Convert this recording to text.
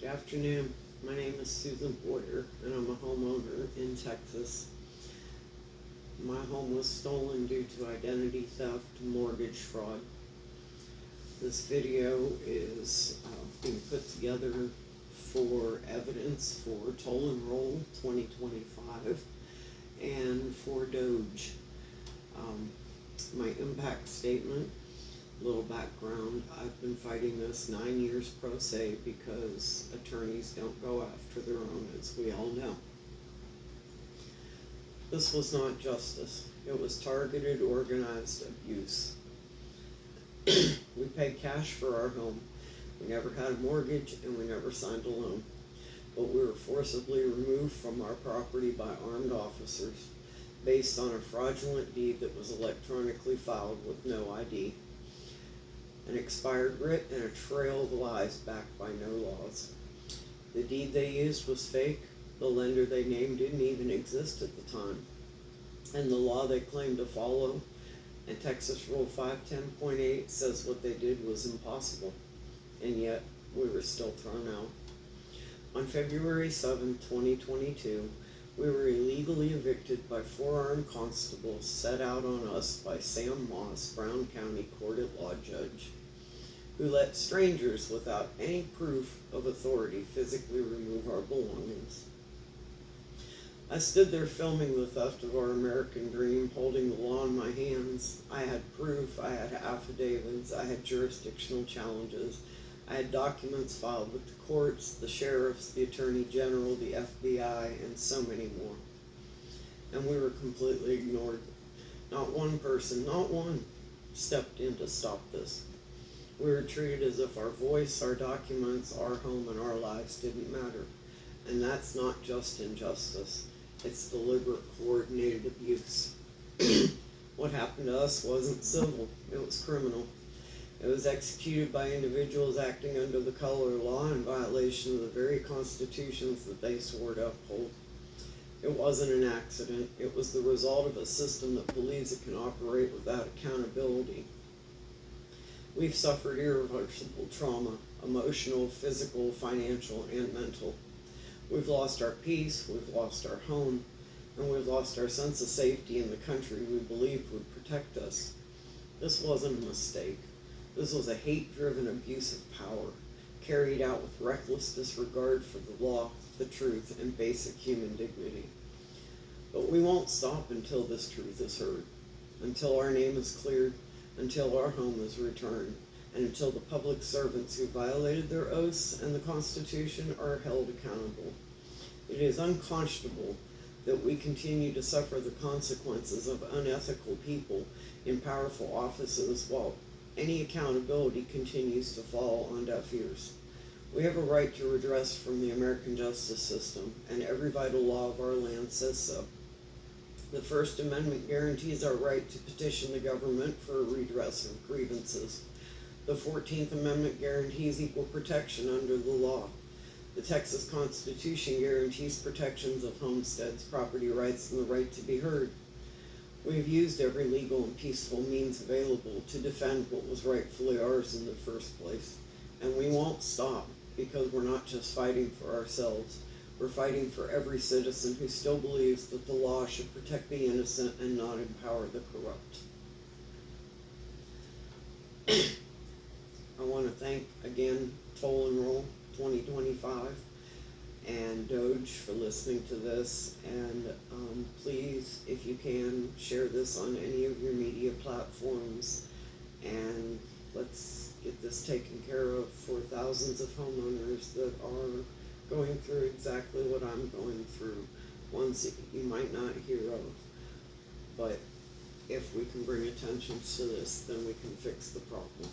Good afternoon. My name is Susan Boyer, and I'm a homeowner in Texas. My home was stolen due to identity theft and mortgage fraud. This video is being put together for evidence for Toll and Roll 2025 and for Doge. My impact statement. Little background, I've been fighting this 9 years pro se because attorneys don't go after their own, as we all know. This was not justice. It was targeted, organized abuse. We paid cash for our home. We never had a mortgage and we never signed a loan. But we were forcibly removed from our property by armed officers based on a fraudulent deed that was electronically filed with no ID. An expired writ, and a trail of lies backed by no laws. The deed they used was fake, the lender they named didn't even exist at the time, and the law they claimed to follow, and Texas Rule 510.8 says what they did was impossible, and yet we were still thrown out. On February 7, 2022, we were illegally evicted by 4 armed constables set out on us by Sam Moss, Brown County Court at Law Judge, who let strangers without any proof of authority physically remove our belongings. I stood there filming the theft of our American dream, holding the law in my hands. I had proof, I had affidavits, I had jurisdictional challenges, I had documents filed with the courts, the sheriffs, the attorney general, the FBI, and so many more. And we were completely ignored. Not one person, not one, stepped in to stop this. We were treated as if our voice, our documents, our home, and our lives didn't matter. And that's not just injustice. It's deliberate, coordinated abuse. What happened to us wasn't civil. It was criminal. It was executed by individuals acting under the color of law in violation of the very constitutions that they swore to uphold. It wasn't an accident. It was the result of a system that believes it can operate without accountability. We've suffered irreversible trauma, emotional, physical, financial, and mental. We've lost our peace, we've lost our home, and we've lost our sense of safety in the country we believed would protect us. This wasn't a mistake. This was a hate-driven abuse of power, carried out with reckless disregard for the law, the truth, and basic human dignity. But we won't stop until this truth is heard, until our name is cleared, until our home is returned, and until the public servants who violated their oaths and the Constitution are held accountable. It is unconscionable that we continue to suffer the consequences of unethical people in powerful offices while any accountability continues to fall on deaf ears. We have a right to redress from the American justice system, and every vital law of our land says so. The First Amendment guarantees our right to petition the government for a redress of grievances. The 14th Amendment guarantees equal protection under the law. The Texas Constitution guarantees protections of homesteads, property rights, and the right to be heard. We have used every legal and peaceful means available to defend what was rightfully ours in the first place. And we won't stop, because we're not just fighting for ourselves. We're fighting for every citizen who still believes that the law should protect the innocent and not empower the corrupt. I want to thank again Toll and Roll 2025 and Doge for listening to this, and please, if you can, share this on any of your media platforms, and let's get this taken care of for thousands of homeowners that are going through exactly what I'm going through, ones that you might not hear of. But if we can bring attention to this, then we can fix the problem.